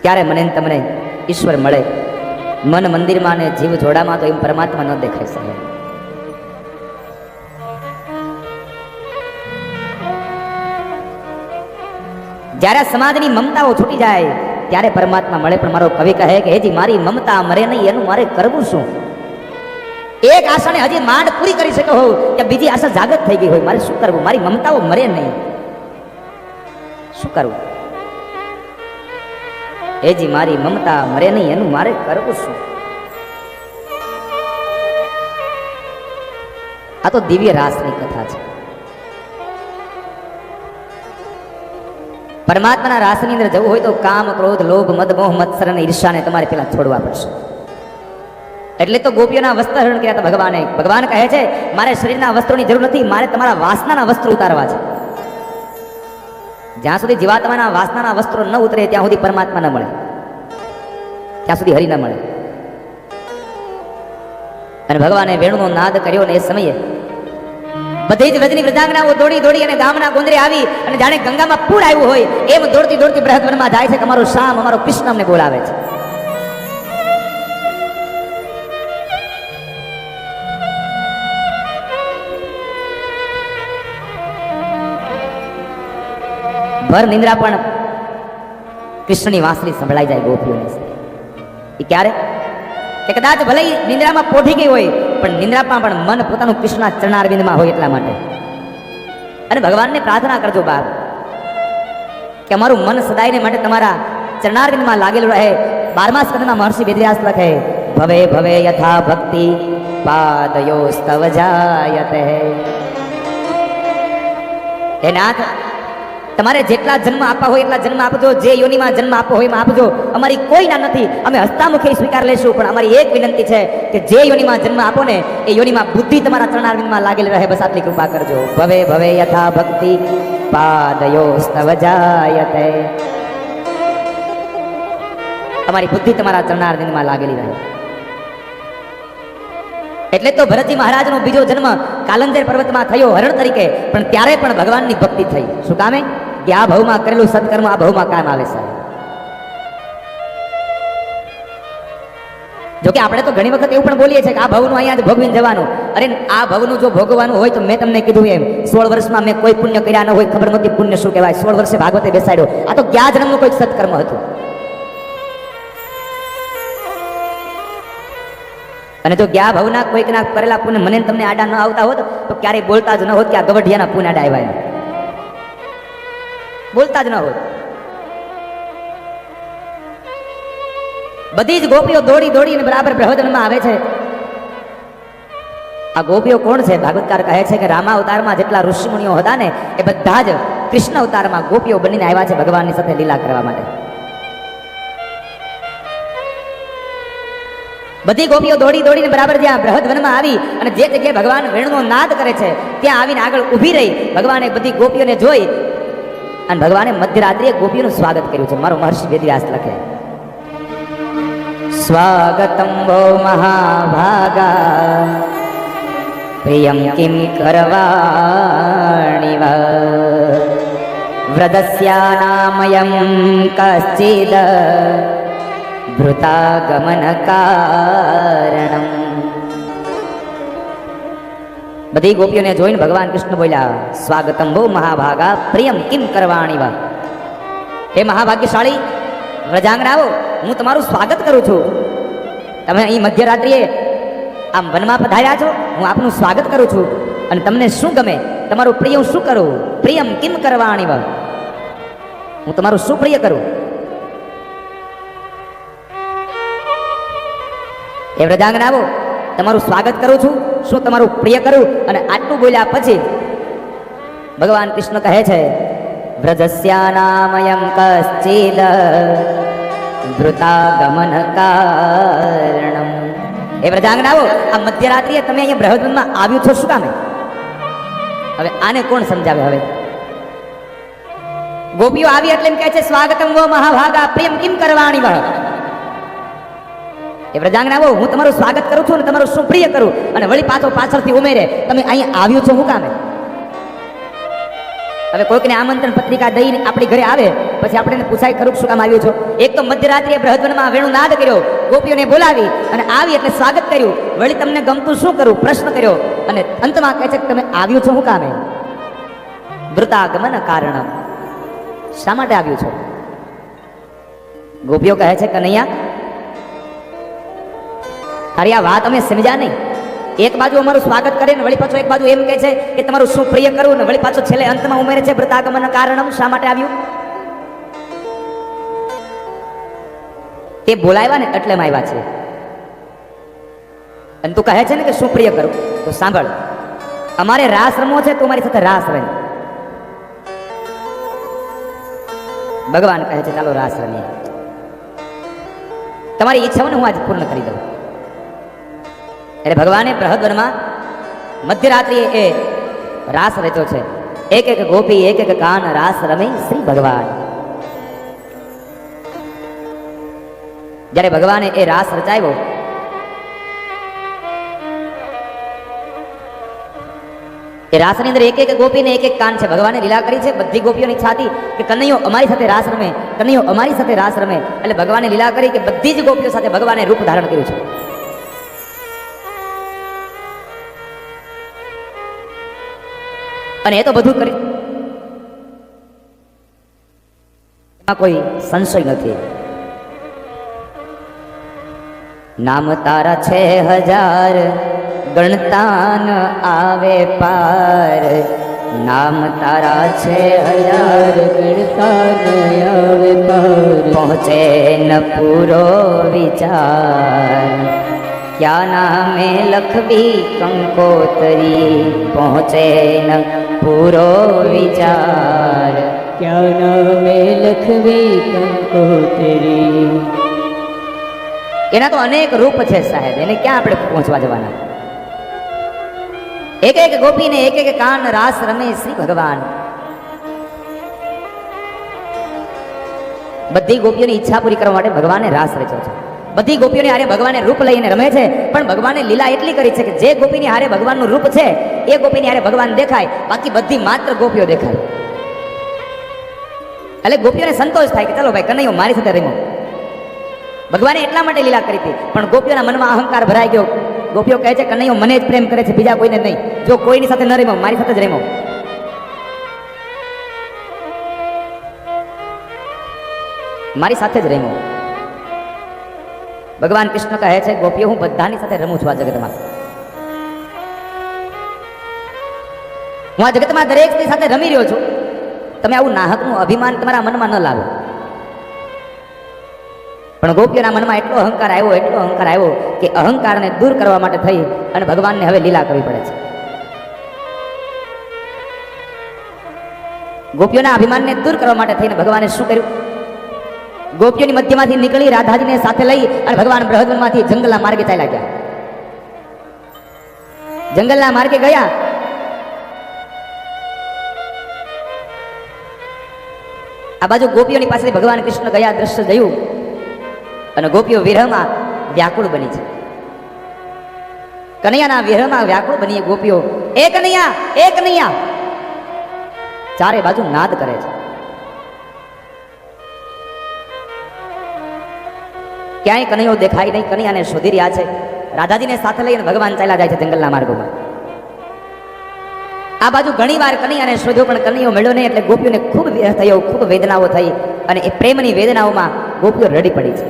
ત્યારે મને ને તમને ઈશ્વર મળે. મન મંદિરમાં ને જીવ જોડામાં તો એમ પરમાત્મા ન દેખાય સાહેબ. જ્યારે સમાજની મમતાઓ છૂટી જાય ત્યારે પરમાત્મા મળે. પણ મારો કવિ કહે કે હેજી મારી મમતા મરે નહીં, એનું મારે કરવું શું? એક આશાને હજી માંડ પૂરી કરી શક્યો હોઉં કે બીજી આશા જાગૃત થઈ ગઈ હોય, મારે શું કરવું? મારી મમતાઓ મરે નહીં, શું કરવું? હેજી મારી મમતા મરે નહીં, એનું મારે કરવું શું? આ તો દિવ્ય રાસની કથા છે. પરમાત્માના રાસની અંદર જવું હોય તો કામ, ક્રોધ, લોભ, મદ, મોહ, મત્સર અને ઈર્ષાને તમારે પેલા છોડવા પડશે. એટલે તો ગોપીઓના વસ્ત્ર હરણ કર્યા હતા ભગવાને. ભગવાન કહે છે મારે શરીરના વસ્ત્રોની જરૂર નથી, મારે તમારા વાસનાના વસ્ત્રો ઉતારવા છે. જ્યાં સુધી જીવાત્માના વાસનાના વસ્ત્રો ન ઉતરે ત્યાં સુધી પરમાત્મા ન મળે, ત્યાં સુધી હરિ ન મળે. અને ભગવાને વેણુનો નાદ કર્યો ને એ સમયે બધી જ વ્રજની વૃદ્ધાંગનાઓ દોડી દોડી અને ગામના ગોંદરે આવી અને જાણે ગંગામાં પૂર આવ્યું હોય એમ દોડતી દોડતી બૃહદવનમાં જાય છે કે અમારો શ્યામ, અમારો કૃષ્ણ અમને બોલાવે છે. ભર નિંદ્રા પણ કૃષ્ણની વાંસળી સંભળાઈ જાય ગોપીઓને. એ ક્યારે? કે કદાચ ભલે નિંદ્રામાં પોઢી ગઈ હોય પણ નિંદ્રામાં પણ મન પોતાનું કૃષ્ણના ચરણારવિંદમાં હોય એટલા માટે. અને ભગવાનને પ્રાર્થના કરજો બાપ કે અમારું મન સદાયને માટે તમારા ચરણારવિંદમાં લાગેલું રહે. 12મા સ્કંદમાં મહર્ષિ વેદવ્યાસ લખે ભવે ભવે યથા ભક્તિ પાદયો સ્તવ જાયતે. હે નાથ, તમારે જેટલા જન્મ આપવા હોય એટલા જન્મ આપજો, જે યોનિમાં જન્મ આપવો હોય એમાં આપજો. અમારી કોઈના નથી, અમે હસ્તામુખે સ્વીકાર લેશું. પણ અમારી એક વિનંતી છે કે જે યોનિમાં જન્મ આપો ને એ યોનિમાં બુદ્ધિ તમારા ચરણારવિંદમાં લાગેલી રહે. બસ આટલી કૃપા કરજો. ભવે ભવે યથા ભક્તિ પાદયો સ્તવ જાયતે. અમારી બુદ્ધિ તમારા ચરણારવિંદમાં લાગેલી રહે. એટલે તો ભરતજી મહારાજનો બીજો જન્મ કાલંજર પર્વતમાં થયો હરણ તરીકે, પણ ત્યારે પણ ભગવાનની ભક્તિ થઈ. શું કામે? કે આ ભવમાં કરેલું સત્કર્મ આ ભવમાં કામ આવે સાહેબ. જોકે આપણે તો ઘણી વખત એવું પણ બોલીએ છીએ કે આ ભવનું અહીંયા જ ભોગવીને જવાનું. અરે આ ભવનું જો ભોગવવાનું હોય તો મેં તમને કીધું એમ 16 વર્ષમાં મેં કોઈ પુણ્ય કર્યા ન હોય, ખબર નહોતી પુણ્ય શું કહેવાય. 16 વર્ષે ભાગવતે બેસાડ્યો. આ તો ગયા જન્મનું કોઈ સત્કર્મ હતું. અને જો ગયા ભવના કોઈકના કરેલા પુણ્ય મને તમને આડા ન આવતા હોત તો ક્યારેય બોલતા જ ન હોત કે આ ગવઢિયાના પુણ્ય આડા આવ્યા, બોલતા જ ન હોત. બધી જ ગોપીઓ દોડી દોડીને બરાબર બૃહદવનમાં આવે છે. આ ગોપીઓ કોણ છે? ભાગવતકાર કહે છે કે રામા અવતારમાં જેટલા ઋષિમુનિઓ હતા ને એ બધા જ કૃષ્ણ અવતારમાં ગોપીઓ બનીને આવ્યા છે ભગવાનની સાથે લીલા કરવા માટે. બધી ગોપીઓ દોડી દોડીને બરાબર જ્યાં બૃહદવનમાં આવી અને જે જગ્યાએ ભગવાન વેણુનો નાદ કરે છે ત્યાં આવીને આગળ ઊભી રહી. ભગવાને બધી ગોપીઓને જોઈ અને ભગવાને મધ્યરાત્રિએ ગોપીઓનું સ્વાગત કર્યું છે. મારો મહર્ષિ વેદવ્યાસ લખે સ્વાગતમ વો મહાભાગા પ્રિયમ કિમ કરવાણિ વ્રદસ્યાનામયં કશ્ચિદ ભૃતાગમન કારણમ. બધી ગોપીઓને જોઈને ભગવાન કૃષ્ણ બોલ્યા સ્વાગતમ વો મહાભાગા પ્રિયમ કિમ કરવાણિ વા. હે મહાભાગ્યશાળી વ્રજાંગનાઓ, હું તમારું સ્વાગત કરું છું. તમે અહીં મધ્યરાત્રિએ આમ વનમાં પધાર્યા છો, હું આપનું સ્વાગત કરું છું. અને તમને શું ગમે? તમારું પ્રિય હું શું કરું? પ્રિયમ કિમ કરવાણિ વા. હું તમારું શું પ્રિય કરું? એ વ્રજાંગનાઓ, તમારું સ્વાગત કરું છું, શું તમારું પ્રિય કરું? અને આટલું બોલ્યા પછી ભગવાન કૃષ્ણ કહે છે વ્રજસ્યાનામયં કશ્ચિદ ભૃતાગમન કારણમ. એ વ્રજાંગનાઓ, આ મધ્યરાત્રિએ તમે અહીંયા બૃહદવનમાં આવ્યું છો શું કામે? હવે આને કોણ સમજાવે? હવે ગોપીઓ આવી એટલે એમ કહે છે સ્વાગતમ વો મહાભાગા પ્રિયમ કિમ કરવાણિ વહ. એ વ્રજાંગનાઓ, હું તમારું સ્વાગત કરું છું અને તમારું શું પ્રિય કરું? અને વળી પાછળથી ઉમેરે તમે અહીં આવ્યું છો શું કામે? હવે કોઈકને આમંત્રણ પત્રિકા દઈને આપણી ઘરે આવે પછી આપણે પૂછાય ખરું શું કામ આવ્યું છો? એક તો મધ્યરાત્રિએ બૃહદવનમાં વેણુનાદ કર્યો, ગોપીઓને બોલાવી અને આવી એટલે સ્વાગત કર્યું. વળી તમને ગમતું શું કરું પ્રશ્ન કર્યો અને અંતમાં કહે છે કે તમે આવ્યું છો શું કામે? વૃતાગમન કારણમ, શા માટે આવ્યું છો? ગોપીઓ કહે છે કનૈયા તારી આ વાત અમે સમજ્યા નહીં. એક બાજુ અમારું સ્વાગત કરે ને વળી પાછો એક બાજુ એમ કહે છે કે તમારું શું પ્રિય કરવું ને વળી પાછો છેલ્લે અંતમાં ઉમેરે છે વૃતાગમન કારણમ, શા માટે આવ્યું? તે બોલાવ્યા ને એટલે આવ્યા છે. અને તું કહે છે ને કે શું પ્રિય કરું, તો સાંભળ, અમારે રાસ રમવો છે તું મારી સાથે રાસ રમ. ભગવાન કહે છે ચાલો રાસ રમીએ, તમારી ઈચ્છાઓને હું આજ પૂર્ણ કરી દઉં. એટલે ભગવાને બૃહદવનમાં મધ્યરાત્રિએ એ રાસ રચ્યો છે. એક એક ગોપી એક એક કાન રાસ રમે શ્રી ભગવાન. જ્યારે ભગવાને એ રાસ રચાયો એ રાસની અંદર એક એક ગોપીને એક એક કાન છે. ભગવાને લીલા કરી છે. બધી ગોપીઓની ઈચ્છા હતી કે કનૈયો અમારી સાથે રાસ રમે, કનૈયો અમારી સાથે રાસ રમે. એટલે ભગવાને લીલા કરી કે બધી જ ગોપીઓ સાથે ભગવાને રૂપ ધારણ કર્યું છે. અને એ તો બધું કરી, એમાં કોઈ સંશય નથી. નામ તારા 6000 ગણતા ન આવે પાર, નામ તારા 6000 ગણતા ન આવે પાર, પહોંચે ન પૂરો વિચાર, ક્યાં નામે લખવી કંકોતરી, પહોંચે ન પૂરો વિચાર, ક્યાં નામે લખવી કંકોતરી. એના તો અનેક રૂપ છે સાહેબ, એને ક્યાં આપણે પહોંચવા જવાના? એક એક ગોપીને એક એક કાન રાસ રમે શ્રી ભગવાન. બધી ગોપીઓની ઈચ્છા પૂરી કરવા માટે ભગવાને રાસ રચ્યો છે. બધી ગોપીઓને હારે ભગવાને રૂપ લઈને રમે છે, પણ ભગવાને લીલા એટલી કરી છે કે જે ગોપીની હારે ભગવાનનું રૂપ છે એ ગોપીની હારે ભગવાન દેખાય, બાકી બધી માત્ર ગોપીઓ દેખાય. એટલે ગોપીઓને સંતોષ થાય કે ચલો ભાઈ કનૈયો મારી સાથે રમ્યો. ભગવાને એટલા માટે લીલા કરી હતી, પણ ગોપીઓના મનમાં અહંકાર ભરાઈ ગયો. ગોપીઓ કહે છે કનૈયો મને જ પ્રેમ કરે છે, બીજા કોઈને નહીં. જો કોઈની સાથે ન રમ્યો, મારી સાથે જ રમ્યો. મારી સાથે જ રમ્યો. ભગવાન કૃષ્ણ કહે છે ગોપીઓ હું બધાની સાથે રમું છું આ જગતમાં. હું આ જગતમાં દરેકની સાથે રમી રહ્યો છું. તમે આવું નાહકનું અભિમાન તમારા મનમાં ન લાવો. પણ ગોપીઓના મનમાં એટલો અહંકાર આવ્યો કે અહંકારને દૂર કરવા માટે થઈ અને ભગવાનને હવે લીલા કરવી પડે છે. ગોપીઓના અભિમાનને દૂર કરવા માટે થઈને ભગવાને શું કર્યું? ગોપીઓની મધ્યમાંથી નીકળી રાધાજીને સાથે લઈ અને ભગવાન બૃહદવનમાંથી જંગલના માર્ગે ચાલ્યા ગયા. જંગલના માર્ગે ગયા. આ બાજુ ગોપીઓની પાસે ભગવાન કૃષ્ણ ગયા, દ્રશ્ય જોયું અને ગોપીઓ વિરહમાં વ્યાકુળ બની છે. કનૈયાના વિરહમાં વ્યાકુળ બની ગોપીઓ એ કનૈયા ચારે બાજુ નાદ કરે છે. ક્યાંય કનૈયો દેખાય નહીં. કનૈયાને શોધી રહ્યા છે. રાધાજીને સાથે લઈને ભગવાન ચાલ્યા જાય છે જંગલના માર્ગોમાં. આ બાજુ ઘણી વાર કનૈયાને શોધ્યો પણ કનૈયો મળ્યો નહીં. એટલે ગોપીઓને ખૂબ વિરહ થયો, ખૂબ વેદનાઓ થઈ અને એ પ્રેમની વેદનાઓમાં ગોપીઓ રડી પડી છે.